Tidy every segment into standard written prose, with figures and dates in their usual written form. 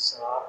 7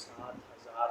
7,000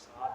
7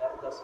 10-10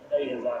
2500।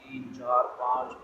3, 4, 5,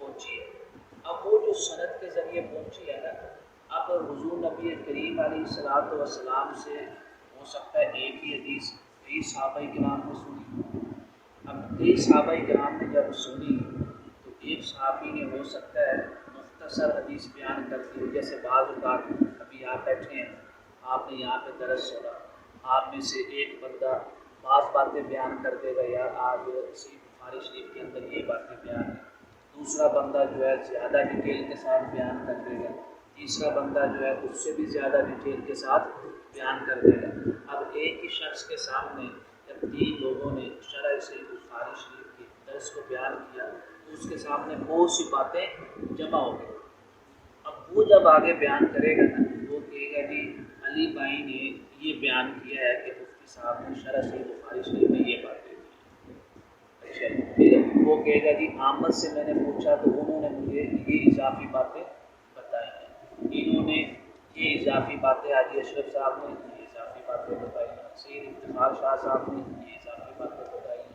پہنچی ہے. اب وہ جو سند کے ذریعے پہنچی ہے نا، اب حضور نبی کریم علیہ الصلوۃ والسلام سے ہو سکتا ہے ایک ہی حدیث کئی صحابہ کرام نے سنی. اب کئی صحابہ کرام نے جب سنی تو ایک صحابی نے ہو سکتا ہے مختصر حدیث بیان کر دی. جیسے بعض اوقات ابھی آپ بیٹھے ہیں، آپ نے یہاں پہ درس سنا، آپ میں سے ایک بندہ بعض باتیں بیان کر دے گا، یار آج صحیح بخاری شریف کے اندر یہ باتیں بیان ہیں. دوسرا بندہ جو ہے زیادہ ڈیٹیل کے ساتھ بیان کر دے گا، تیسرا بندہ جو ہے اس سے بھی زیادہ ڈیٹیل کے ساتھ بیان کر دے گا. اب ایک ہی شخص کے سامنے جب 3 لوگوں نے شرح صحیح بخاری شریف کے درس کو بیان کیا تو اس کے سامنے بہت سی باتیں جمع ہو گئی. اب وہ جب آگے بیان کرے گا نا، وہ کہے گا جی علی بھائی نے یہ بیان کیا ہے کہ مفتی صاحب نے شرح صحیح بخاری شریف میں یہ باتیں کی. اچھا، پھر وہ کہے گا جی احمد سے میں نے پوچھا تو انہوں نے مجھے یہ اضافی باتیں بتائی ہیں، انہوں نے یہ اضافی باتیں حاجی اشرف صاحب نے یہ اضافی باتیں بتائی ہیں، سید افتخار شاہ صاحب نے یہ اضافی باتیں بتائی ہیں،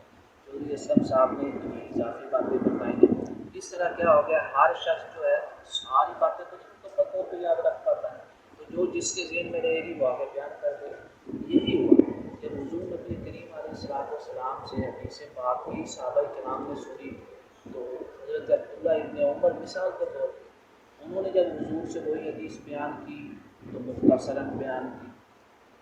چودھری اسلم صاحب نے یہ اضافی باتیں بتائی ہیں. اس طرح کیا ہو گیا، ہر شخص جو ہے ساری باتیں تو نہیں مکمل طور پہ یاد رکھ پاتا ہے، تو جو جس کے ذہن میں رہے گی وہ آگے بیان کر دے. یہی ہوا جب حضور نبی کریم علیہ الصلوۃ والسلام سے حدیث پاک کئی صحابہ کرام نے سنی تو حضرت عبداللہ ابن عمر مثال کے طور پہ انہوں نے جب حضور سے وہی حدیث بیان کی تو مختصراً بیان کی.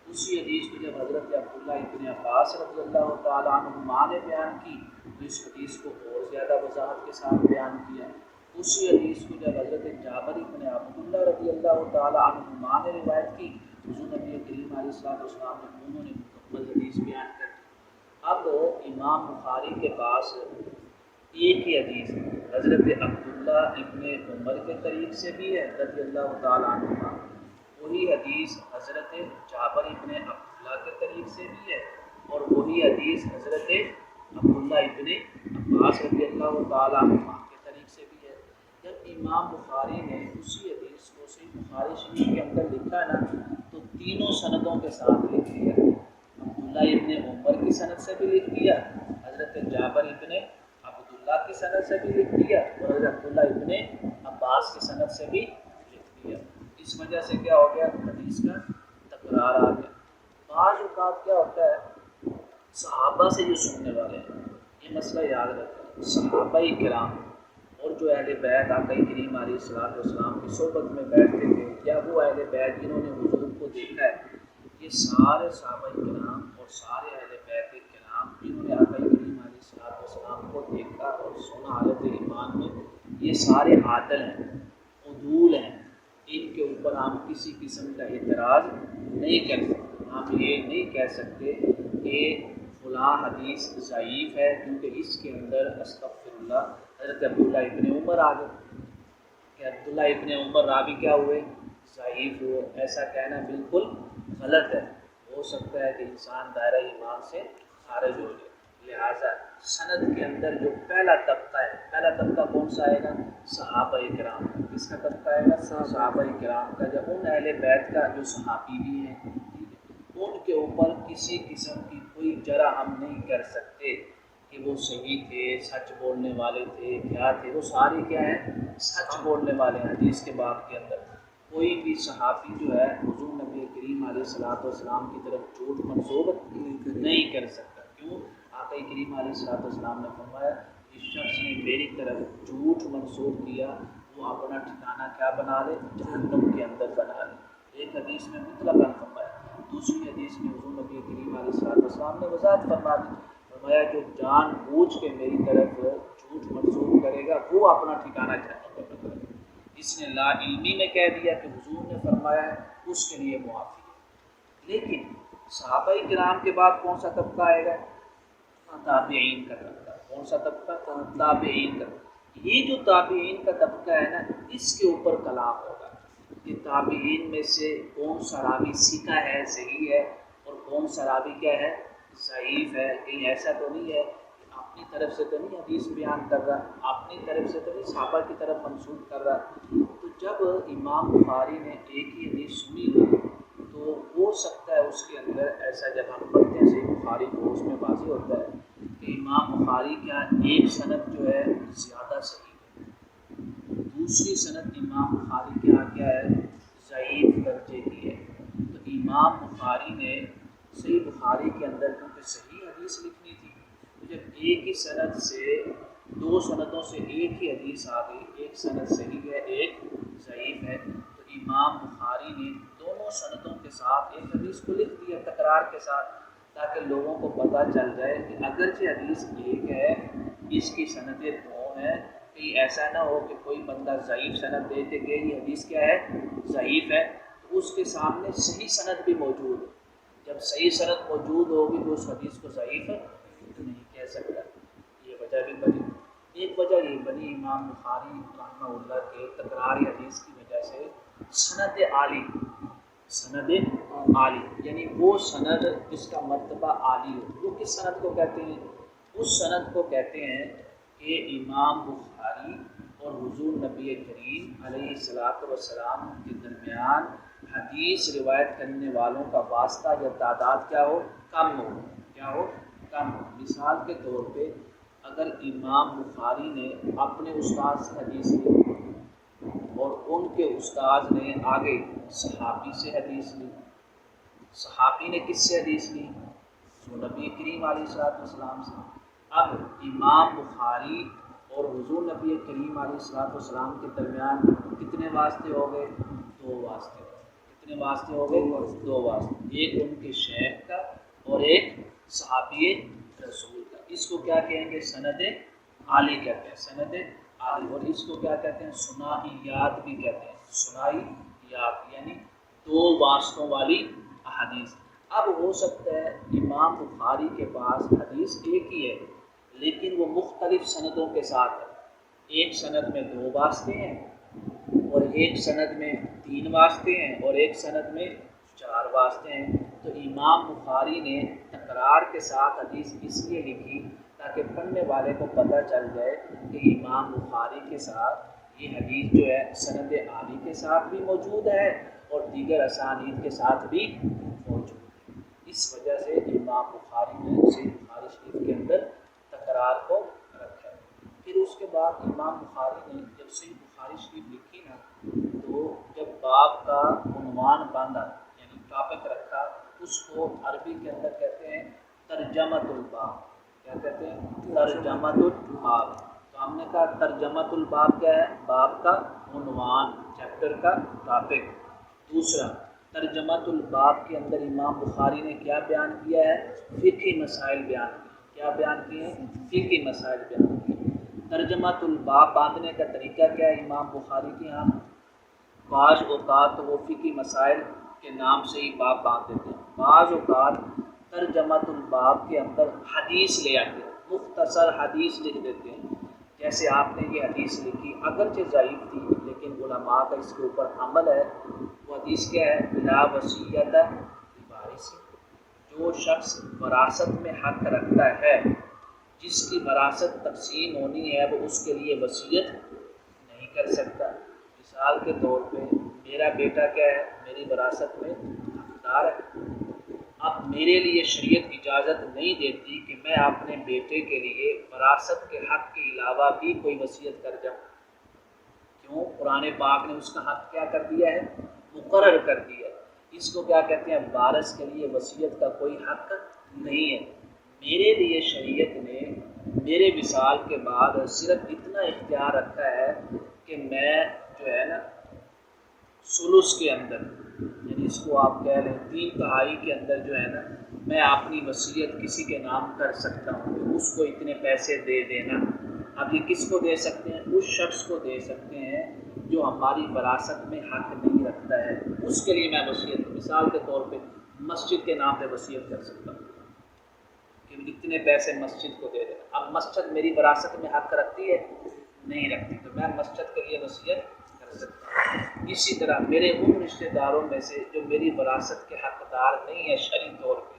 اسی حدیث کو جب حضرت عبداللہ ابن عباس رضی اللہ تعالیٰ عنہما نے بیان کی تو اس حدیث کو اور زیادہ وضاحت کے ساتھ بیان کیا. اسی حدیث کو جب حضرت جابر ابن عبداللہ رضی اللہ تعالیٰ عنہما نے روایت کی، حضور نبی کریم علیہ الصلوۃ والسلام نے انہوں نے مکمل حدیث بیان کر دی. اب امام بخاری کے پاس ایک ہی حدیث حضرت عبداللہ ابن عمر کے طریق سے بھی ہے رضی اللہ تعالیٰ عنہما، وہی حدیث حضرت جابر ابن عبداللہ کے طریق سے بھی ہے، اور وہی حدیث حضرت عبداللہ ابن عباس رضی اللہ تعالیٰ عنہما کے طریق سے بھی ہے. جب امام بخاری نے اسی حدیث کو صحیح بخاری شریف کے اندر لکھا ہے نا تو تینوں سندوں کے ساتھ لکھ دیا. عبداللہ ابن عمر کی سند سے بھی لکھ دیا، حضرت جابر ابن عبداللہ کی سند سے بھی لکھ دیا، اور حضرت عبداللہ ابن عباس کی سند سے بھی لکھ دیا. اس وجہ سے کیا ہو گیا، حدیث کا تکرار آ گیا. بعض اوقات کیا ہوتا ہے، صحابہ سے جو سننے والے ہیں، یہ مسئلہ یاد رکھیں، صحابہ کرام اور جو اہل بیت آقا کریم علیہ الصلوۃ والسلام کی صحبت میں بیٹھتے تھے، یا وہ اہل بیت جنہوں نے حضور کو دیکھا ہے، یہ سارے صحابہ کرام اور سارے اہل بیت کرام جنہوں نے آقا کریم علیہ الصلوۃ والسلام کو دیکھا اور سنا حالت ایمان میں، یہ سارے عادل ہیں، عدول ہیں. ان کے اوپر ہم کسی قسم کا اعتراض نہیں کر سکتے. ہم یہ نہیں کہہ سکتے کہ فلاں حدیث ضعیف ہے کیونکہ اس کے اندر استغفر اللہ حضرت عبداللہ ابن عمر آ گئے کہ عبداللہ ابن عمر راوی کیا ہوئے، ضعیف ہوئے. ایسا کہنا بالکل غلط ہے. ہو سکتا ہے کہ انسان دائرہ ایمان سے خارج ہو جائے. لہٰذا سند کے اندر جو پہلا طبقہ ہے، پہلا طبقہ کون سا آئے گا، صحابہ کرام. کس کا طبقہ آئے گا، صحابہ کرام کا. جب ان اہل بیت کا جو صحابی بھی ہیں ان کے اوپر کسی قسم کی کوئی جرح ہم نہیں کر سکتے کہ وہ صحیح تھے، سچ بولنے والے تھے، کیا تھے. وہ سارے کیا ہیں، سچ بولنے والے ہیں. حدیث کے باب کے اندر کوئی بھی صحابی جو ہے حضور نبی کریم علیہ الصلوۃ والسلام کی طرف جھوٹ منسوب نہیں کر سکتا. کیوں، آقا کریم علیہ الصلوۃ والسلام نے فرمایا جس شخص نے میری طرف جھوٹ منسوب کیا وہ اپنا ٹھکانہ کیا بنا لے، جہنم کے اندر بنا لے. ایک حدیث میں مطلقاً فرمایا، دوسری حدیث میں حضور نبی کریم علیہ الصلوۃ والسلام نے وضاحت فرما دی، فرمایا جو جان بوجھ کے میری طرف جھوٹ منسوب کرے گا وہ اپنا ٹھکانہ جہنم میں بنا لے. جس نے لا علمی میں کہہ دیا کہ حضور نے فرمایا ہے اس کے لیے معافی ہے. لیکن صحابہ کرام کے بعد کون سا طبقہ آئے گا، تابعین کا طبقہ. کون سا طبقہ، تابعین کا. یہ جو تابعین کا طبقہ ہے نا، اس کے اوپر کلام ہوگا کہ تابعین میں سے کون سا راوی ثقہ ہے، صحیح ہے، اور کون سا راوی کیا ہے، ضعیف ہے. کہیں ایسا تو نہیں ہے کہ اپنی طرف سے تو نہیں حدیث بیان کر رہا، اپنی طرف سے تو نہیں صحابہ کی طرف منسوب کر رہا. تو جب امام بخاری نے ایک ہی حدیث سنی تو ہو سکتا ہے اس کے اندر ایسا، جب ہم پڑھتے ہیں صحیح بخاری کو اس میں واضح ہوتا ہے کہ امام بخاری کا ایک سند جو ہے زیادہ صحیح ہے، دوسری سند امام بخاری کے یہاں کیا ہے؟ ضعیف درجے کی ہے۔ تو امام بخاری نے صحیح بخاری کے اندر کیونکہ صحیح حدیث لکھنی تھی، تو جب ایک ہی سند سے دو سندوں سے ایک ہی حدیث آ گئی، ایک سند صحیح ہے ایک ضعیف ہے، تو امام بخاری نے دونوں سندوں کے ساتھ ایک حدیث کو لکھ دیا تکرار کے ساتھ، تاکہ لوگوں کو پتہ چل جائے کہ اگرچہ حدیث ایک ہے اس کی سندیں دو ہیں، کہیں ایسا نہ ہو کہ کوئی بندہ ضعیف سند دے کے کہ یہ حدیث کیا ہے؟ ضعیف ہے، تو اس کے سامنے صحیح سند بھی موجود ہے۔ جب صحیح سند موجود ہوگی تو اس حدیث کو ضعیف نہیں کہہ سکتا۔ یہ وجہ بھی بنی۔ ایک وجہ یہ بنی امام بخاری رحمہ اللہ کے تکراری حدیث کی وجہ سے سند عالی یعنی وہ سند جس کا مرتبہ عالی ہو، وہ کس سند کو کہتے ہیں؟ اس سند کو کہتے ہیں کہ امام بخاری اور حضور نبی کریم علیہ الصلاۃ والسلام کے درمیان حدیث روایت کرنے والوں کا واسطہ یا تعداد کیا ہو؟ کم ہو۔ کیا ہو؟ کم ہو۔ مثال کے طور پہ اگر امام بخاری نے اپنے استاد سے حدیث لی اور ان کے استاد نے آگے صحابی سے حدیث لی، صحابی نے کس سے حدیث لی؟ تو نبی کریم علیہ الصلوۃ والسلام سے۔ اب امام بخاری اور حضور نبی کریم علیہ الصلوۃ والسلام کے درمیان کتنے واسطے ہو گئے؟ دو واسطے۔ کتنے واسطے ہو گئے؟ دو واسطے، ایک ان کے شیخ کا اور ایک صحابی رسول کا۔ اس کو کیا کہیں گے؟ سند عالی کہتے ہیں، سند عالی۔ اور اس کو کیا کہتے ہیں؟ ثنائیات بھی کہتے ہیں، ثنائیات یعنی دو واسطوں والی احادیث۔ اب ہو سکتا ہے امام بخاری کے پاس حدیث ایک ہی ہے لیکن وہ مختلف سندوں کے ساتھ ہے، ایک سند میں دو واسطے ہیں اور ایک سند میں تین واسطے ہیں اور ایک سند میں چار واسطے ہیں۔ تو امام بخاری نے تکرار کے ساتھ حدیث اس لیے لکھی تاکہ پڑھنے والے کو پتہ چل جائے کہ امام بخاری کے ساتھ یہ حدیث جو ہے سند عالی کے ساتھ بھی موجود ہے اور دیگر اسانید کے ساتھ بھی موجود ہے۔ اس وجہ سے امام بخاری نے صحیح بخاری شریف کے اندر تکرار کو رکھا ہے۔ پھر اس کے بعد امام بخاری نے جب صحیح بخاری شریف لکھی نا، تو جب باب کا عنوان باندھا یعنی ٹاپک رکھا، اس کو عربی کے اندر کہتے ہیں ترجمۃ الباب۔ کیا کہتے ہیں؟ ترجمۃ الباب۔ تو ہم نے کہا ترجمۃ الباب کیا ہے؟ باب کا عنوان، چیپٹر کا ٹاپک۔ دوسرا ترجمۃ الباب کے اندر امام بخاری نے کیا بیان کیا ہے؟ فقہی مسائل بیان کیے۔ کیا بیان کیے ہیں؟ فقہی مسائل بیان کیے۔ ترجمۃ الباب باندھنے کا طریقہ کیا ہے امام بخاری کے یہاں؟ بعض اوقات تو وہ فقہی مسائل کے نام سے ہی باب باندھ دیتے ہیں، بعض اوقات ترجمۃ الباب کے اندر حدیث لے آتے ہیں، مختصر حدیث لکھ دیتے ہیں۔ جیسے آپ نے یہ حدیث لکھی، اگرچہ ضعیف تھی لیکن علماء کا اس کے اوپر عمل ہے۔ وہ حدیث کیا ہے؟ لا وصیت لوارث، جو شخص وراثت میں حق رکھتا ہے، جس کی وراثت تقسیم ہونی ہے، وہ اس کے لیے وصیت نہیں کر سکتا۔ مثال کے طور پہ میرا بیٹا کیا ہے؟ میری وراثت میں حقدار ہے۔ اب میرے لیے شریعت اجازت نہیں دیتی کہ میں اپنے بیٹے کے لیے وراثت کے حق کے علاوہ بھی کوئی وصیت کر جاؤں۔ کیوں؟ قرآن پاک نے اس کا حق کیا کر دیا ہے؟ مقرر کر دیا ہے۔ اس کو کیا کہتے ہیں؟ وارث کے لیے وصیت کا کوئی حق نہیں ہے۔ میرے لیے شریعت نے میرے وصال کے بعد صرف اتنا اختیار رکھا ہے کہ میں جو ہے نا ثلث کے اندر، یعنی اس کو آپ کہہ لیں 3/4 کے اندر جو ہے نا، میں اپنی وصیت کسی کے نام کر سکتا ہوں کہ اس کو اتنے پیسے دے دینا۔ اب یہ کس کو دے سکتے ہیں؟ اس شخص کو دے سکتے ہیں جو ہماری وراثت میں حق نہیں رکھتا ہے، اس کے لیے میں وصیت، مثال کے طور پہ مسجد کے نام پہ وصیت کر سکتا ہوں کہ اتنے پیسے مسجد کو دے دینا۔ اب مسجد میری وراثت میں حق رکھتی ہے؟ نہیں رکھتی، تو میں مسجد کے لیے وصیت کر سکتا ہوں۔ اسی طرح میرے ان رشتہ داروں میں سے جو میری وراثت کے حقدار نہیں ہے شرعی طور پہ،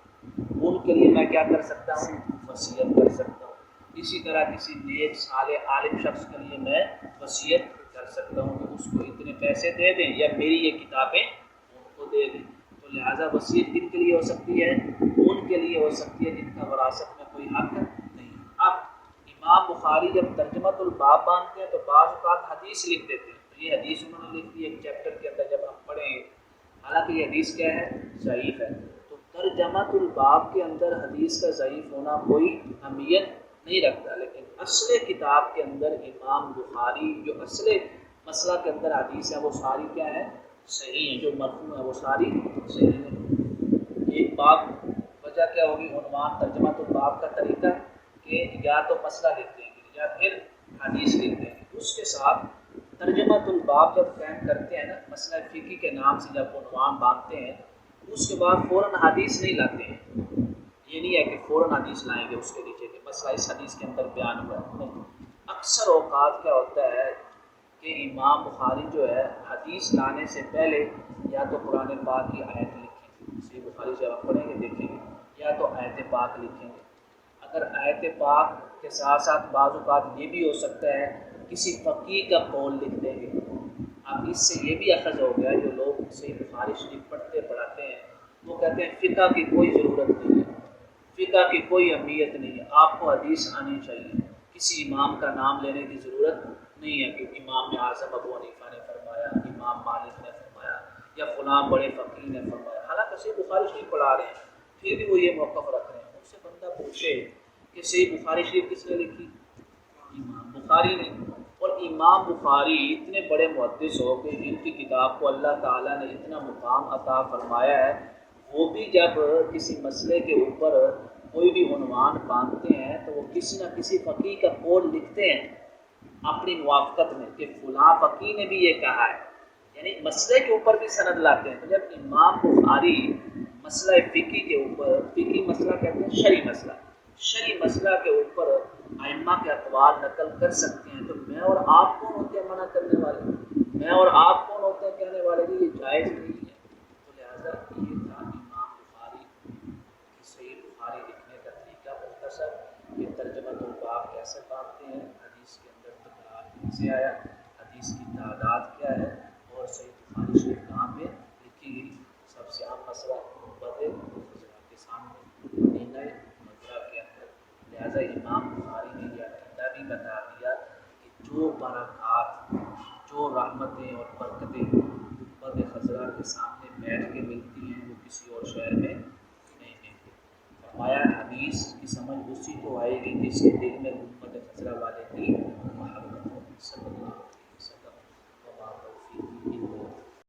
ان کے لیے میں کیا کر سکتا ہوں؟ وصیت کر سکتا ہوں۔ اسی طرح کسی نیک صالح عالم شخص کے لیے میں وصیت کر سکتا ہوں کہ اس کو اتنے پیسے دے دیں یا میری یہ کتابیں ان کو دے دیں۔ تو لہٰذا وصیت کن کے لیے ہو سکتی ہے؟ ان کے لیے ہو سکتی ہے جن کا وراثت میں کوئی حق نہیں۔ اب امام بخاری جب ترجمۃ الباب باندھتے ہیں تو بعض اوقات حدیث لکھ دیتے ہیں. تو یہ حدیث انہوں نے لکھ دی ایک چیپٹر کے اندر جب ہم پڑھیں گے، حالانکہ یہ حدیث کیا ہے؟ ضعیف ہے. تو ترجمۃ الباب کے اندر حدیث کا ضعیف ہونا کوئی اہمیت نہیں رکھتا، لیکن اصل کتاب کے اندر امام بخاری جو اصل مسئلہ کے اندر حدیث ہے وہ ساری کیا ہے؟ صحیح ہیں. جو مرفوع ہے وہ ساری صحیح ہیں. ایک باب وجہ کیا ہوگی؟ عنوان ترجمۃ الباب کا طریقہ کہ یا تو مسئلہ لکھ دیں گے یا پھر حدیث لکھ دیں گے. اس کے ساتھ ترجمۃ الباب جب قائم کرتے ہیں نا، مسئلہ فقہ کے نام سے جب عنوان باندھتے ہیں، اس کے بعد فوراً حدیث نہیں لاتے ہیں. یہ نہیں ہے کہ فوراً حدیث لائیں گے اس کے نیچے کہ مسئلہ اس حدیث کے اندر بیان ہوا ہے. نہیں، اکثر اوقات کیا ہوتا ہے کہ امام بخاری جو ہے حدیث لانے سے پہلے یا تو قرآن پاک کی آیت لکھیں، صحیح بخاری سے آپ پڑھیں گے دیکھیں گے، یا تو آیت پاک لکھیں گے. اگر آیت پاک کے ساتھ ساتھ بعض اوقات یہ بھی ہو سکتا ہے کسی فقیہ کا قول لکھ دیں گے. اب اس سے یہ بھی اخذ ہو گیا، جو لوگ صحیح بخاری شریف پڑھتے پڑھاتے ہیں وہ کہتے ہیں فقہ کی کوئی ضرورت نہیں ہے، فقہ کی کوئی اہمیت نہیں ہے، آپ کو حدیث آنی چاہیے، کسی امام کا نام لینے کی ضرورت نہیں ہے کہ امام اعظم ابو حنیفہ نے فرمایا، امام مالک نے فرمایا، یا فلاں بڑے فقیہ نے فرمایا. حالانکہ صحیح بخاری شریف پڑھا رہے ہیں پھر بھی وہ یہ موقف رکھ رہے ہیں. ان سے بندہ پوچھے کہ صحیح بخاری شریف کس نے لکھی؟ امام بخاری نے. اور امام بخاری اتنے بڑے محدث ہو کہ جن کی کتاب کو اللہ تعالیٰ نے اتنا مقام عطا فرمایا ہے، وہ بھی جب کسی مسئلے کے اوپر کوئی بھی عنوان باندھتے ہیں تو وہ کسی نہ کسی فقیہ کا قول لکھتے ہیں اپنی موافقت میں کہ فلاں فقیہ نے بھی یہ کہا ہے، یعنی مسئلے کے اوپر بھی سند لاتے ہیں. تو جب امام بخاری مسئلہ فقہ کے اوپر، فقہ مسئلہ کہتے ہیں شرعی مسئلہ، شرعی مسئلہ کے اوپر ائمہ کے اقوال نقل کر سکتے ہیں، تو میں اور آپ کون ہوتے ہیں منع کرنے والے؟ میں اور آپ کون ہوتے ہیں کہنے والے کہ یہ جائز نہیں ہے؟ تو لہٰذا یہ تھا امام بخاری کی صحیح بخاری لکھنے کا طریقہ مختصر کہ ترجمۃ الباب کیسے باندھتے ہیں، حدیث کے اندر تکرار کیسے آیا، حدیث کی تعداد کیا ہے، اور صحیح بخاری شریف کہاں پہ لکھی گئی. سب سے عام مسئلہ بدے حضرات کے سامنے مدینہ منورہ کے اندر. لہٰذا امام بخاری نے یہ عقیدہ بھی بتا دیا کہ جو برکات، جو رحمتیں اور برکتیں گنبد خضرا کے سامنے بیٹھ کے ملتی ہیں وہ کسی اور شہر میں نہیں ملتی. فرمایا حدیث کی سمجھ اسی کو آئے گی جس کے دل میں گنبد خضرا والے کی